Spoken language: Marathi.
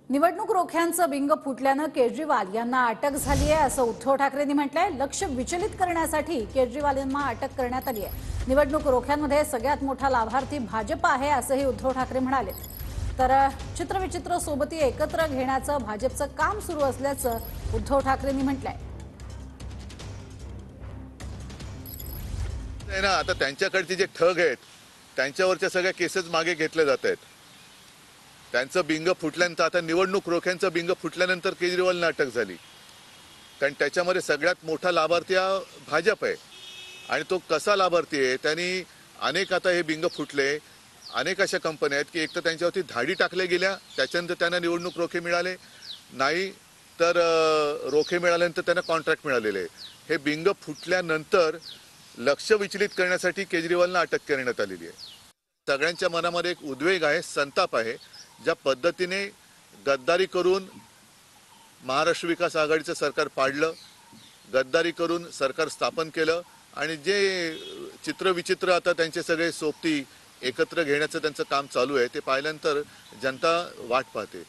निवडणूक रोख्यांचं बिंग फुटल्यानं केजरीवाल यांना अटक झाली आहे असं उद्धव ठाकरेंनी म्हटलंय। लक्ष विचलित करण्यासाठी केजरीवाल यांना अटक करण्यात आली आहे। निवडणूक रोख्यांमध्ये सगळ्यात मोठा लाभार्थी भाजप आहे असंही उद्धव ठाकरे म्हणाले। तर चित्रविचित्र सोबती एकत्र घेण्याचं भाजपचं काम सुरू असल्याचं उद्धव ठाकरेंनी म्हटलंय। आता त्यांच्याकडचे जे ठग आहेत त्यांच्यावरच्या सगळ्या केसेस मागे घेतल्या जात आहेत। त्यांचं बिंग फुटल्यानंतर आता निवडणूक रोख्यांचं बिंग फुटल्यानंतर केजरीवालना अटक झाली, कारण त्याच्यामध्ये सगळ्यात मोठा लाभार्थी हा भाजप आहे। आणि तो कसा लाभार्थी आहे, त्यांनी अनेक आता हे बिंग फुटले, अनेक अशा कंपन्या आहेत की एक तर त्यांच्यावरती धाडी टाकल्या गेल्या, त्याच्यानंतर त्यांना निवडणूक रोखे मिळाले नाही, तर रोखे मिळाल्यानंतर त्यांना कॉन्ट्रॅक्ट मिळालेले। हे बिंग फुटल्यानंतर लक्ष विचलित करण्यासाठी केजरीवालना अटक करण्यात आलेली आहे। सगळ्यांच्या मनामध्ये एक उद्वेग आहे, संताप आहे। ज्या पद्धतीने गद्दारी करून महाराष्ट्र विकास आघाडीचं सरकार पाडलं, गद्दारी करून सरकार स्थापन केलं आणि जे चित्रविचित्र आता त्यांचे सगळे सोबती एकत्र घेण्याचं त्यांचं काम चालू आहे, ते पाहिल्यानंतर जनता वाट पाहते।